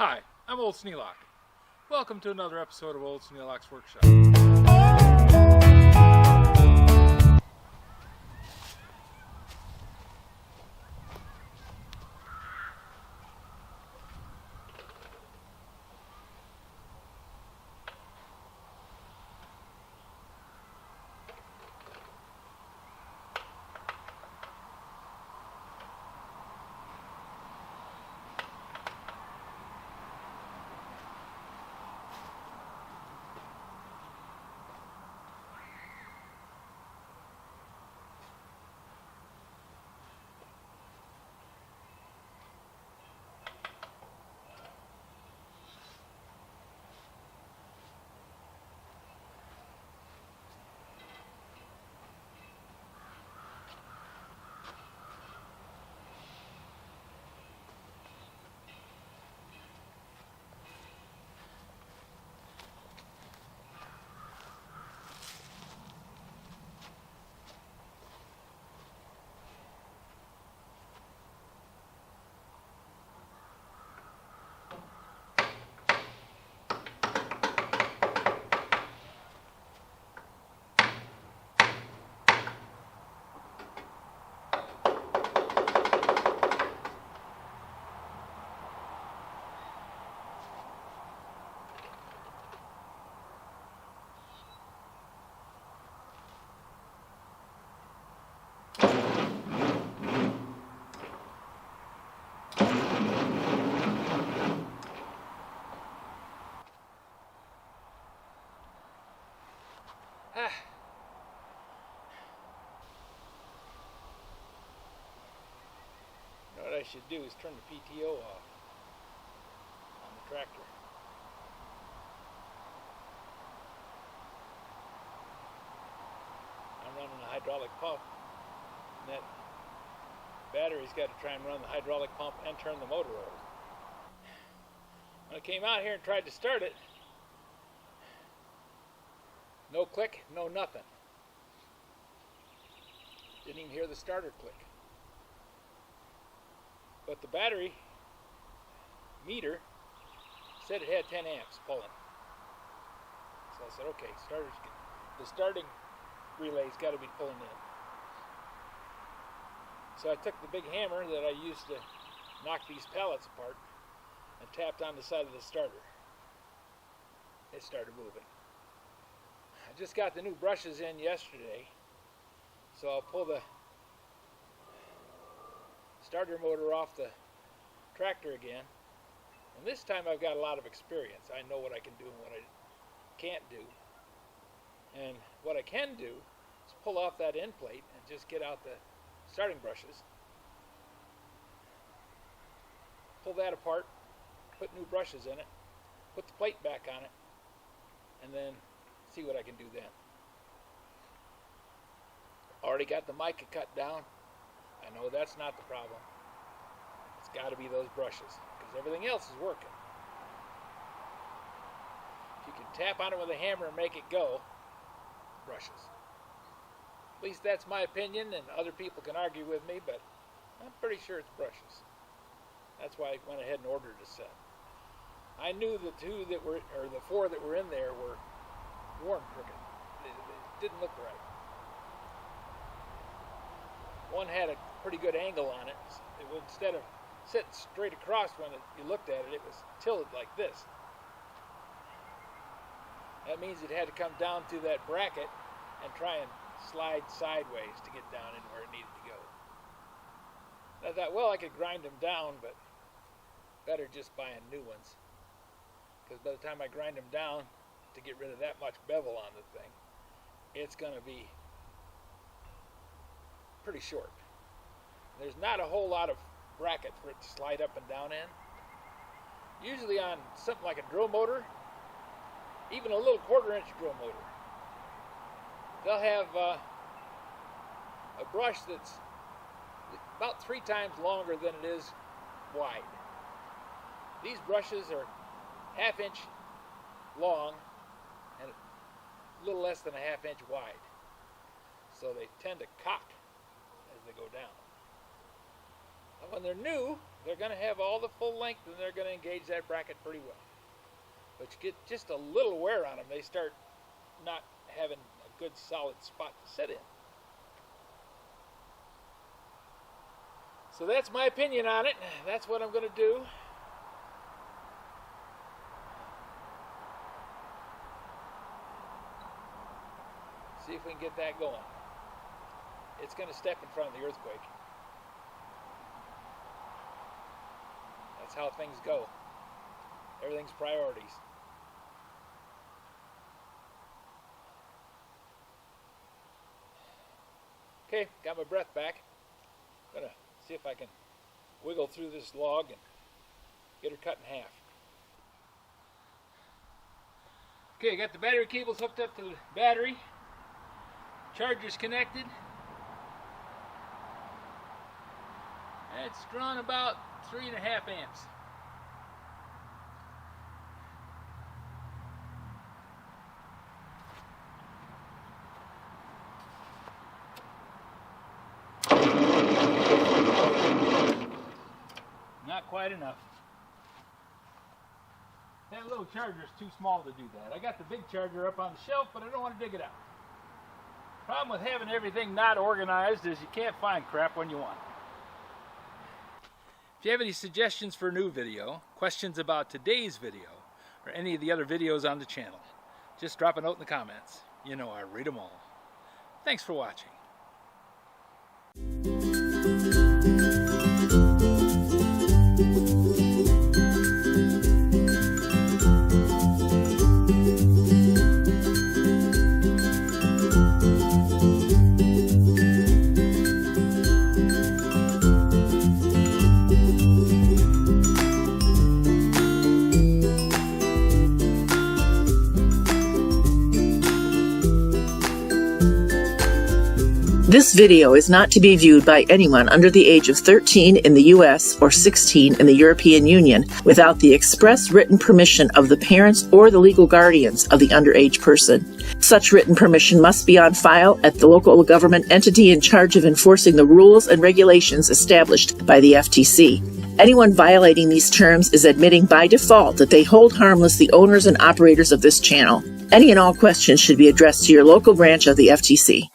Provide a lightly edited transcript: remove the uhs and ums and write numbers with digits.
Hi, I'm Old Sneelock. Welcome to another episode of Old Sneelock's Workshop. What I should do is turn the PTO off on the tractor. I'm running a hydraulic pump, and that battery's got to try and run the hydraulic pump and turn the motor over. When I came out here and tried to start it, no click, no nothing. Didn't even hear the starter click. But the battery meter said it had 10 amps pulling. So I said, okay, the starting relay's got to be pulling in. So I took the big hammer that I used to knock these pallets apart and tapped on the side of the starter. It started moving. I just got the new brushes in yesterday, so I'll pull the starter motor off the tractor again, and this time I've got a lot of experience. I know what I can do and what I can't do, and what I can do is pull off that end plate and just get out the starting brushes, pull that apart, put new brushes in it, put the plate back on it, and then see what I can do then. Already got the mica cut down. I know that's not the problem. It's got to be those brushes, because everything else is working. If you can tap on it with a hammer and make it go, brushes. At least that's my opinion, and other people can argue with me, but I'm pretty sure it's brushes. That's why I went ahead and ordered a set. I knew the four that were in there were worn crooked. They didn't look right. One had a pretty good angle on it. It would, instead of sitting straight across when you looked at it, it was tilted like this. That means it had to come down through that bracket and try and slide sideways to get down in where it needed to go. I thought, well, I could grind them down, but better just buying new ones. Because by the time I grind them down to get rid of that much bevel on the thing, it's going to be pretty short. There's not a whole lot of bracket for it to slide up and down in. Usually on something like a drill motor, even a little 1/4-inch drill motor, they'll have a brush that's about 3 times longer than it is wide. These brushes are 1/2 inch long and a little less than a 1/2 inch wide. So they tend to cock as they go down. And when they're new, They're going to have all the full length and they're going to engage that bracket pretty well. But you get just a little wear on them, they start not having a good solid spot to sit in. So that's my opinion on it. That's what I'm going to do. See if we can get that going. It's going to step in front of the earthquake. That's how things go. Everything's priorities. Okay, got my breath back. I'm going to see if I can wiggle through this log and get her cut in half. Okay, I got the battery cables hooked up to the battery. Charger's connected. It's drawn about 3.5 amps. Not quite enough. That little charger is too small to do that. I got the big charger up on the shelf, but I don't want to dig it out. Problem with having everything not organized is you can't find crap when you want it. If you have any suggestions for a new video, questions about today's video, or any of the other videos on the channel, just drop a note in the comments. You know I read them all. Thanks for watching. This video is not to be viewed by anyone under the age of 13 in the U.S. or 16 in the European Union without the express written permission of the parents or the legal guardians of the underage person. Such written permission must be on file at the local government entity in charge of enforcing the rules and regulations established by the FTC. Anyone violating these terms is admitting by default that they hold harmless the owners and operators of this channel. Any and all questions should be addressed to your local branch of the FTC.